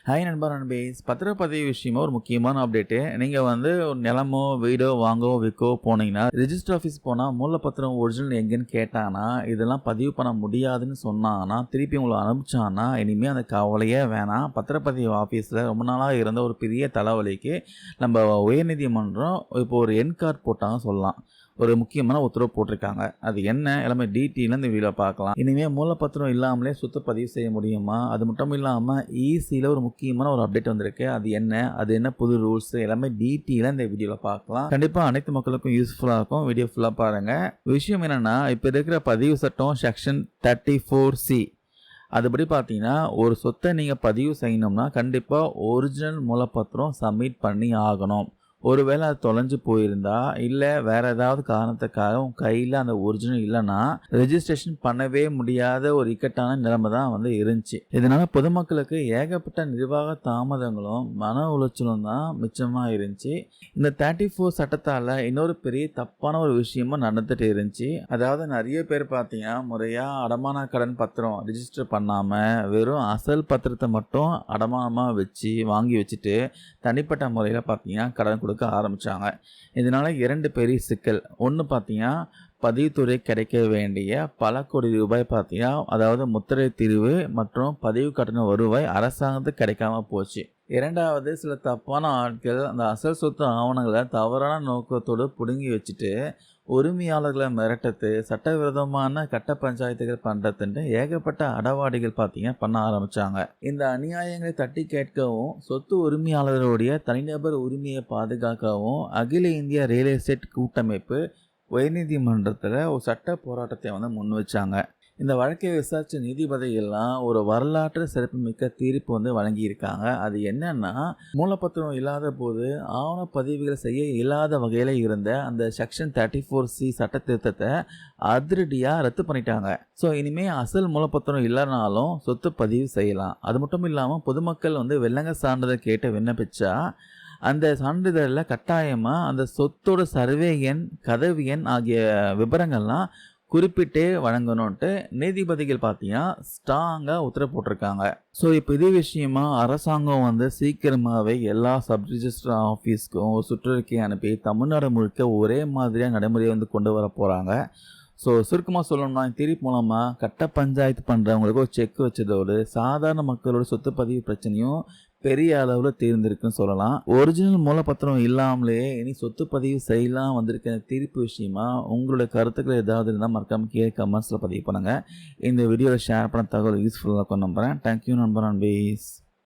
Hi நண்பா நண்பேஸ். பத்திரப்பதிவு விஷயமா ஒரு முக்கியமான அப்டேட்டு. நீங்கள் ஒரு நிலமோ வீடோ வாங்கவோ விற்கவோ போனீங்கன்னா ரிஜிஸ்டர் ஆஃபீஸ் போனால் மூலப்பத்திரம் ஒரிஜினல் எங்கேன்னு கேட்டாங்கன்னா இதெல்லாம் பதிவு பண்ண முடியாதுன்னு சொன்னாங்கன்னா திருப்பி உங்களை அனுப்பிச்சாங்கன்னா இனிமேல் அந்த கவலையே வேணாம். பத்திரப்பதிவு ஆஃபீஸில் ரொம்ப நாளாக இருந்த ஒரு பெரிய தலைவலிக்கு நம்ம உயர்நீதிமன்றம் இப்போ ஒரு என் கார்டு போட்டாங்க சொல்லலாம். ஒரு முக்கியமான உத்தரவு போட்டிருக்காங்க. அது என்ன எல்லாமே டீட்டெயிலாக இந்த வீடியோ பார்க்கலாம். இனிமேல் மூலப்பத்திரம் இல்லாமலே சொத்து பதிவு செய்ய முடியுமா? அது மட்டும் இல்லாமல் ஈஸியில் ஒரு முக்கியமான ஒரு அப்டேட் வந்திருக்கு. அது என்ன புது ரூல்ஸ் எல்லாமே டீட்டெயிலாக இந்த வீடியோவில் பார்க்கலாம். கண்டிப்பாக அனைத்து மக்களுக்கும் யூஸ்ஃபுல்லாக இருக்கும். வீடியோ ஃபுல்லாக பாருங்கள். விஷயம் என்னென்னா, இப்போ இருக்கிற பதிவு சட்டம் செக்ஷன் 34C அதுபடி பார்த்தீங்கன்னா, ஒரு சொத்தை நீங்கள் பதிவு செய்யணும்னா கண்டிப்பாக ஒரிஜினல் மூலப்பத்திரம் சப்மிட் பண்ணி ஆகணும். ஒருவேளை அது தொலைஞ்சு போயிருந்தா இல்லை வேற ஏதாவது காரணத்துக்காக உன் கையில் அந்த ஒரிஜினல் இல்லைன்னா ரெஜிஸ்ட்ரேஷன் பண்ணவே முடியாத ஒரு இக்கட்டான நிலைமை தான் இருந்துச்சு. இதனால பொதுமக்களுக்கு ஏகப்பட்ட நிர்வாக தாமதங்களும் மன உளைச்சலும் தான் மிச்சமாக இருந்துச்சு. இந்த 34 சட்டத்தால் இன்னொரு பெரிய தப்பான ஒரு விஷயமும் நடந்துட்டு இருந்துச்சு. அதாவது நிறைய பேர் பார்த்தீங்கன்னா முறையாக அடமான கடன் பத்திரம் ரிஜிஸ்டர் பண்ணாமல் வெறும் அசல் பத்திரத்தை மட்டும் அடமானமாக வச்சு வாங்கி வச்சுட்டு தனிப்பட்ட முறையில் பார்த்தீங்கன்னா கடன் கொடுக்க ஆரம்பித்தாங்க. இதனால் 2 பெரிய சிக்கல். ஒன்று பார்த்தீங்கன்னா பதிவுத்துறை கிடைக்க வேண்டிய பல கோடி ரூபாய் பார்த்தீங்கன்னா அதாவது முத்திரை தீர்வு மற்றும் பதிவு கட்டண வருவாய் அரசாங்கத்துக்கு கிடைக்காம போச்சு. இரண்டாவது சில தப்பான ஆட்கள் அந்த அசல் சொத்து ஆவணங்களை தவறான நோக்கத்தோடு பிடுங்கி வச்சுட்டு உரிமையாளர்களை மிரட்டத்து சட்டவிரோதமான கட்ட பஞ்சாயத்துகள் பண்ணுறதுன்ட்டு ஏகப்பட்ட அடவாடிகள் பார்த்தீங்கன்னா பண்ண ஆரம்பித்தாங்க. இந்த அநியாயங்களை தட்டி கேட்கவும் சொத்து உரிமையாளர்களுடைய தனிநபர் உரிமையை பாதுகாக்கவும் அகில இந்திய ரியல் எஸ்டேட் கூட்டமைப்பு உயர்நீதிமன்றத்தில் ஒரு சட்ட போராட்டத்தை முன் வச்சாங்க. இந்த வழக்கை விசாரித்த நீதிபதிகள்லாம் ஒரு வரலாற்று சிறப்புமிக்க தீர்ப்பு வழங்கியிருக்காங்க. அது என்னன்னா, மூலப்பத்திரம் இல்லாத போது ஆவண பதிவுகளை செய்ய இல்லாத வகையில் இருந்த அந்த செக்ஷன் 34C சட்ட திருத்தத்தை அதிரடியாக ரத்து பண்ணிட்டாங்க. ஸோ இனிமேல் அசல் மூலப்பத்திரம் இல்லைனாலும் சொத்து பதிவு செய்யலாம். அது மட்டும் இல்லாமல் பொதுமக்கள் வெள்ளங்க சான்றிதழ் கேட்டு விண்ணப்பிச்சா அந்த சான்றிதழில் கட்டாயமாக அந்த சொத்தோட சர்வே எண் கதவு எண் ஆகிய விவரங்கள்லாம் குறிப்பிட்டே வழங்கணும்ன்ட்டு நீதிபதிகள் பார்த்தீங்கன்னா ஸ்ட்ராங்காக உத்தரவு போட்டிருக்காங்க. ஸோ இப்போ இதே விஷயமா அரசாங்கம் சீக்கிரமாகவே எல்லா சப் ரிஜிஸ்டர் ஆஃபீஸ்க்கும் சுற்றறிக்கை அனுப்பி தமிழ்நாடு முழுக்க ஒரே மாதிரியாக நடைமுறையை கொண்டு வர போகிறாங்க. ஸோ சுருக்கமாக சொல்லணும்னா தீர்ப்பு மூலமாக கட்ட பஞ்சாயத்து பண்ணுறவங்களுக்கு ஒரு செக் வச்சதோடு சாதாரண மக்களோட சொத்து பதிவு பிரச்சனையும் பெரிய அளவில் தீர்ந்திருக்குன்னு சொல்லலாம். ஒரிஜினல் மூலப்பத்திரம் இல்லாமலே இனி சொத்து பதிவு செய்யலாம் வந்திருக்க தீர்ப்பு விஷயமா உங்களுடைய கருத்துக்கள் ஏதாவது இருந்தால் மறக்காமல் கீழே கமெண்ட்ஸில் பதிவு பண்ணுங்கள். இந்த வீடியோவில் ஷேர் பண்ண தகவல் யூஸ்ஃபுல்லாக இருக்கும் நம்புகிறேன். தேங்க்யூ நண்பர் அண்ட் பேஸ்.